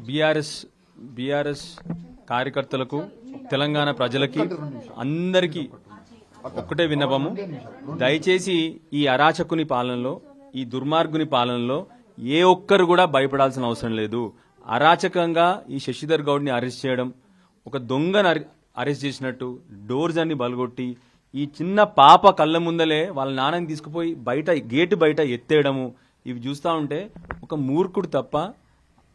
BRS కార్యకర్తలకు తెలంగాణ ప్రజలకి అందరికీ ఒక్కటే విన్నపము, దయచేసి ఈ అరాచకుని పాలనలో, ఈ దుర్మార్గుని పాలనలో ఏ ఒక్కరు కూడా భయపడాల్సిన అవసరం లేదు. అరాచకంగా ఈ శశిధర్ గౌడ్ని అరెస్ట్ చేయడం, ఒక దొంగను అరెస్ట్ చేసినట్టు డోర్స్ అన్ని బలగొట్టి ఈ చిన్న పాప కళ్ళ ముందలే వాళ్ళ నాన్నని తీసుకుపోయి గేటు బయట ఎత్తేయడము, ఇవి చూస్తూ ఉంటే ఒక మూర్ఖుడు తప్ప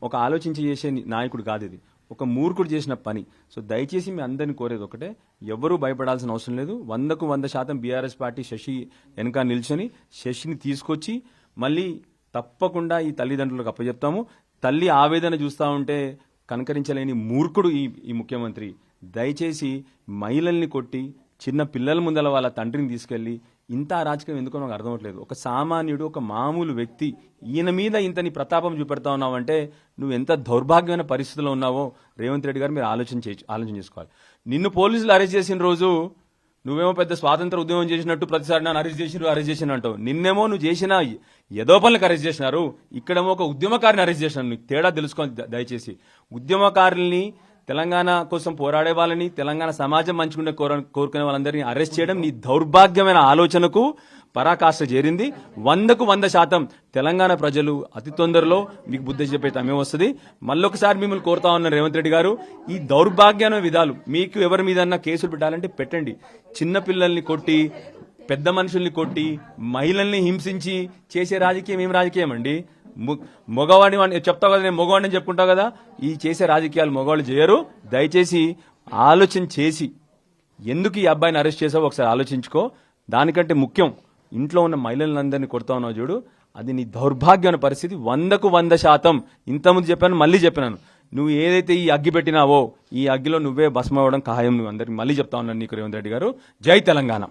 ఒక ఆలోచించి చేసే నాయకుడు కాదు ఇది, ఒక మూర్ఖుడు చేసిన పని. సో దయచేసి మీ అందరిని కోరేది ఒకటే, ఎవరూ భయపడాల్సిన అవసరం లేదు. 100% బీఆర్ఎస్ పార్టీ శశి వెనక నిల్చొని శశిని తీసుకొచ్చి మళ్ళీ తప్పకుండా ఈ తల్లిదండ్రులకు అప్పచెప్తాము. తల్లి ఆవేదన చూస్తూ ఉంటే కనకరించలేని మూర్ఖుడు ఈ ముఖ్యమంత్రి. దయచేసి మహిళల్ని కొట్టి చిన్న పిల్లల ముందల వాళ్ళ తండ్రిని తీసుకెళ్లి ఇంత అరాచకం ఎందుకో నాకు అర్థమవట్లేదు. ఒక సామాన్యుడు, ఒక మామూలు వ్యక్తి, ఈయన మీద ఇంత నీ ప్రతాపం చూపెడతా ఉన్నావంటే నువ్వు ఎంత దౌర్భాగ్యమైన పరిస్థితిలో ఉన్నావో రేవంత్ రెడ్డి గారు మీరు ఆలోచన చేసుకోవాలి. నిన్ను పోలీసులు అరెస్ట్ చేసిన రోజు నువ్వేమో పెద్ద స్వాతంత్ర ఉద్యమం చేసినట్టు ప్రతిసారి నన్ను అరెస్ట్ చేసిన అంటావు. నిన్నేమో నువ్వు చేసిన ఏదో పనులకు అరెస్ట్ చేసినారు, ఇక్కడేమో ఒక ఉద్యమకారిని అరెస్ట్ చేసినారు. నీకు తేడా తెలుసుకోవాలి దయచేసి. ఉద్యమకారుల్ని, తెలంగాణ కోసం పోరాడే వాళ్ళని, తెలంగాణ సమాజం మంచుకునే కోరుకునే వాళ్ళందరినీ అరెస్ట్ చేయడం నీ దౌర్భాగ్యమైన ఆలోచనకు పరాకాష్ట చేరింది. 100% తెలంగాణ ప్రజలు అతి తొందరలో మీకు బుద్ధి చెప్పే సమయం వస్తుంది. మళ్ళొకసారి మిమ్మల్ని కోరుతా ఉన్నారు రేవంత్ రెడ్డి గారు, ఈ దౌర్భాగ్యమైన విధాలు మీకు ఎవరి మీదన్నా కేసులు పెట్టాలంటే పెట్టండి. చిన్నపిల్లల్ని కొట్టి, పెద్ద మనుషుల్ని కొట్టి, మహిళల్ని హింసించి చేసే రాజకీయం ఏం రాజకీయం అండి? మగవాడిని చెప్తావు కదా, నేను మగవాడిని చెప్పుకుంటావు కదా, ఈ చేసే రాజకీయాలు మగవాళ్ళు చేయరు. దయచేసి ఆలోచన చేసి ఎందుకు ఈ అబ్బాయిని అరెస్ట్ చేసావో ఒకసారి ఆలోచించుకో. దానికంటే ముఖ్యం, ఇంట్లో ఉన్న మహిళలందరినీ కొడతా ఉన్నావు చూడు, అది నీ దౌర్భాగ్యమైన పరిస్థితి. 100% ఇంతకుముందు చెప్పాను, మళ్ళీ చెప్పినాను, నువ్వు ఏదైతే ఈ అగ్గి పెట్టినావో ఈ అగ్గిలో నువ్వే భస్మం అవ్వడం ఖాయం. నువ్వు అందరికి మళ్ళీ చెప్తా ఉన్నాను నీకు రేవంత్ రెడ్డి గారు. జై తెలంగాణ.